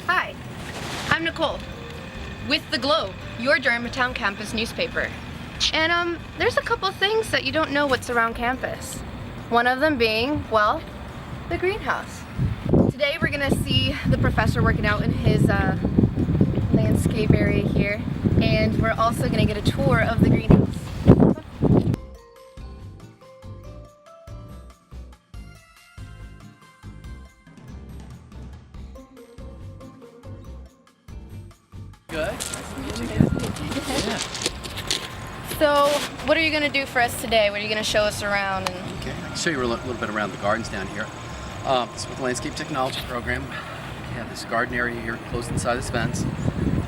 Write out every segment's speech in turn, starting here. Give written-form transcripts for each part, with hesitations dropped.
Hi, I'm Nicole with The Globe, your Germantown campus newspaper. And there's a couple things that you don't know what's around campus. One of them being, well, the greenhouse. Today we're gonna see the professor working out in his landscape area here, and we're also gonna get a tour of the greenhouse. Good. Nice to meet you. Yeah. So, what are you gonna do for us today? What are you gonna show us around? Okay, I can show you a little bit around the gardens down here. It's with the landscape technology program. We have this garden area here close inside this fence.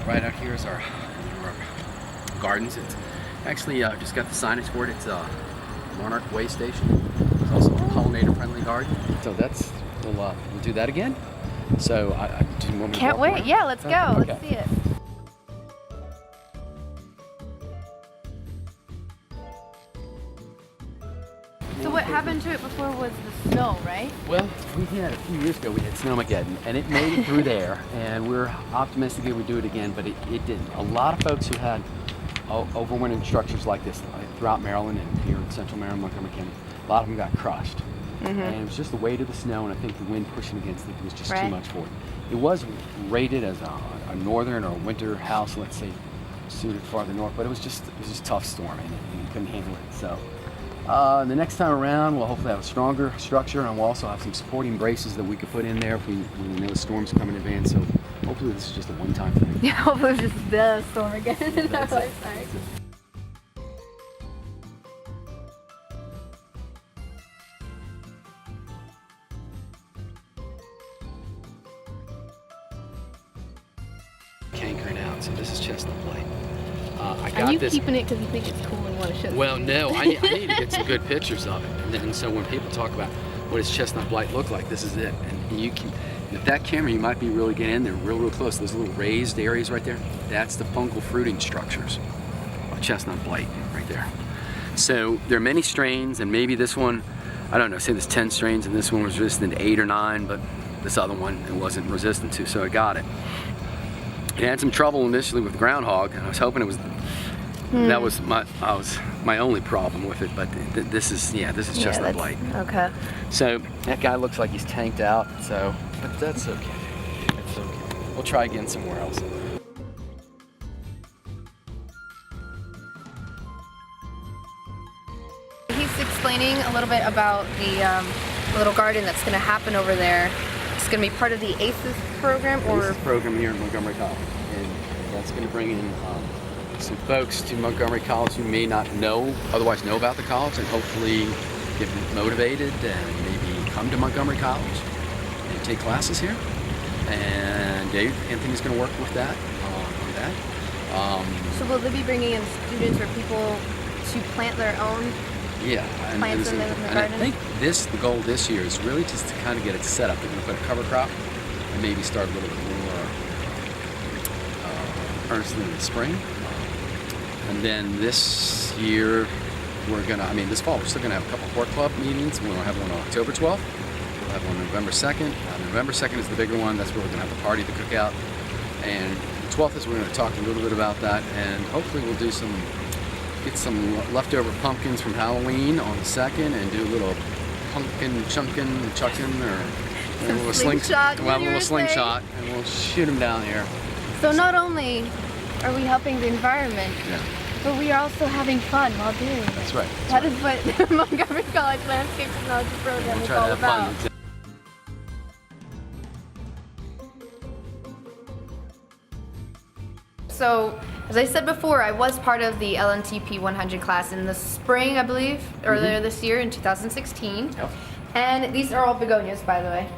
Right out here is our gardens. It's actually just got the signage for it. It's a Monarch Way Station. It's also a pollinator-friendly garden. So that's we'll do that again. So I do you want me to Can't walk wait. around? Yeah, let's go. Okay. Let's see it. So what happened to it before was the snow, right? Well, we had a few years ago, we had Snowmageddon, and it made it through there, and we're optimistic it would do it again, but it didn't. A lot of folks who had overwintering structures like this throughout Maryland and here in central Maryland, Montgomery County, a lot of them got crushed. And it was just the weight of the snow, and I think the wind pushing against it was just too much for it. It was rated as a northern or winter house, let's say, suited farther north, but it was just tough storm, and you couldn't handle it. So the next time around, we'll hopefully have a stronger structure, and we'll also have some supporting braces that we could put in there if we know the storms come in advance. So hopefully this is just a one-time thing. Yeah, hopefully it's just the storm again in our lifetime. Cankering out, so this is chestnut blight. I Are got you this. keeping it because you think it's cool and want to show? Well, no, I need to get some good pictures of it. And then, so when people talk about what does chestnut blight look like, this is it. And you can, with that camera, you might be really getting in there real close. Those little raised areas right there, that's the fungal fruiting structures of chestnut blight right there. So there are many strains, and maybe this one, I don't know, say there's 10 strains, and this one was resistant to 8 or 9, but this other one it wasn't resistant to, so I got it. It had some trouble initially with groundhog, and I was hoping it was that was my only problem with it. But this is chestnut blight. Okay. So that guy looks like he's tanked out. So, but that's okay. That's okay. We'll try again somewhere else. He's explaining a little bit about the little garden that's going to happen over there. It's going to be part of the ACES program, or ACES program here at Montgomery College, and that's going to bring in some folks to Montgomery College who may not otherwise know about the college, and hopefully get motivated and maybe come to Montgomery College and take classes here. And Dave Anthony's going to work with that on that. So will they be bringing in students or people to plant their own? Yeah, and I think the goal this year is really just to kind of get it set up. They're going to put a cover crop and maybe start a little bit more earnestly in the spring. And then this year, this fall, we're still going to have a couple Horse Club meetings. We'll have one on October 12th. We'll have one on November 2nd. November 2nd is the bigger one. That's where we're going to have the party, the cookout. And the 12th is we're going to talk a little bit about that. And hopefully we'll get some leftover pumpkins from Halloween on the 2nd and do a little pumpkin chucking, or a little slingshot. We'll have a little slingshot and we'll shoot them down here. So not only are we helping the environment, but we are also having fun while doing it. That's right. That is what the Montgomery College Landscape Technology Program is all about. So, as I said before, I was part of the LNTP 100 class in the spring, I believe, earlier this year in 2016. Yep. And these are all begonias, by the way.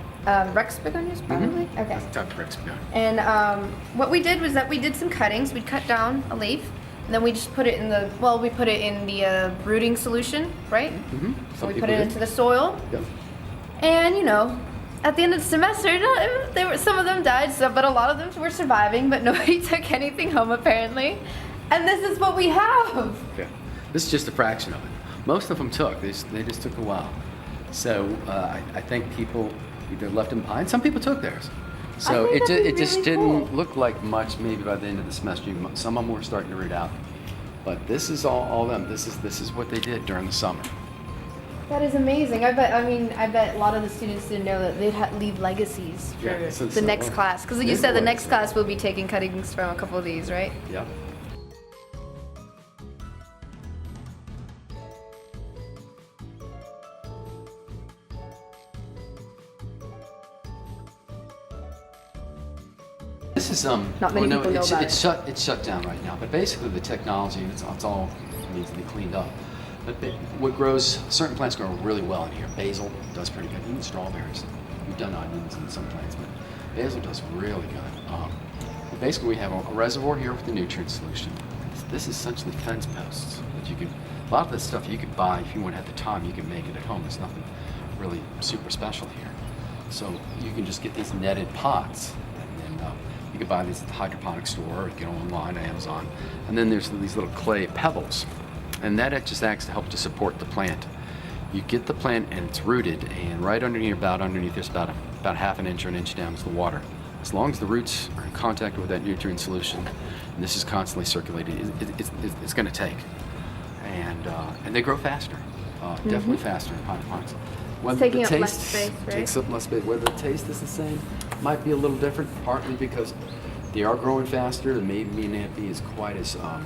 Rex begonias, probably? Okay. That's the type of Rex begonia. And what we did was that we did some cuttings. We'd cut down a leaf, and then we just put it in the, rooting solution, right? So we put it into the soil. Yep. And, at the end of the semester, some of them died, but a lot of them were surviving, but nobody took anything home apparently. And this is what we have. Yeah. This is just a fraction of it. Most of them took. They just took a while. So I think people either left them behind. Some people took theirs. So think that'd be it just really didn't cool. look like much. Maybe by the end of the semester, some of them were starting to root out. But this is all them. This is what they did during the summer. That is amazing. I bet a lot of the students didn't know that they'd leave legacies for Yeah, so- the so, next well, class. Because you maybe said the legacy. next class will be taking cuttings from a couple of these, right? Yep. This is Not many people know about it's shut down right now. But basically, the technology it's all needs to be cleaned up. But what grows, certain plants grow really well in here. Basil does pretty good. Even strawberries. We've done onions and some plants, but basil does really good. But basically, we have a reservoir here with the nutrient solution. This is essentially fence posts that you could. A lot of this stuff you could buy if you want to have the time. You can make it at home. There's nothing really super special here. So you can just get these netted pots, and then you can buy these at the hydroponic store or get online, Amazon. And then there's these little clay pebbles, and that just acts to help to support the plant. You get the plant and it's rooted, and right underneath, there's about half an inch or an inch down is the water. As long as the roots are in contact with that nutrient solution, and this is constantly circulating, it's going to take. And they grow faster, definitely faster in hydroponics. Whether taking the up less taste space, right? takes up less space. Whether the taste is the same, might be a little different, partly because they are growing faster. The may not be as quite as a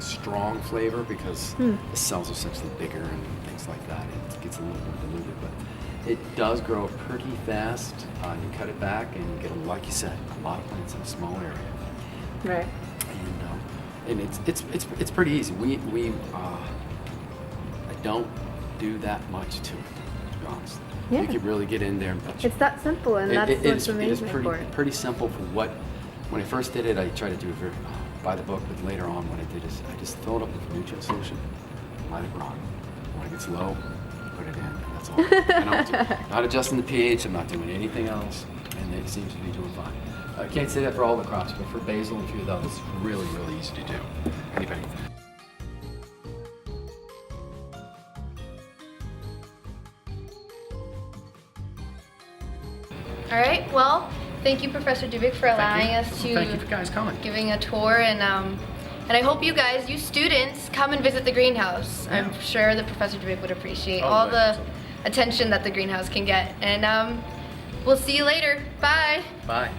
strong flavor because the cells are essentially bigger and things like that. It gets a little bit diluted, but it does grow pretty fast. You cut it back and you get, like you said, a lot of plants in a small area. Right. And it's pretty easy. I don't do that much to it, to be honest. Yeah. You could really get in there and put It's that simple, and that's what's it is amazing for it. pretty simple for what. When I first did it, I tried to do it very by the book, but later on, what I did is I just fill it up with nutrient solution, let it run. When it gets low, put it in, and that's all. And I'm not adjusting the pH. I'm not doing anything else, and it seems to be doing fine. I can't say that for all the crops, but for basil and a few of those, it's really, really easy to do. Anybody. All right. Well, thank you, Professor Dubik, for allowing us to Thank you for guys coming. giving a tour, and I hope you guys, you students, come and visit the greenhouse. Yeah. I'm sure that Professor Dubik would appreciate Oh, all right. the attention that the greenhouse can get. And we'll see you later. Bye. Bye.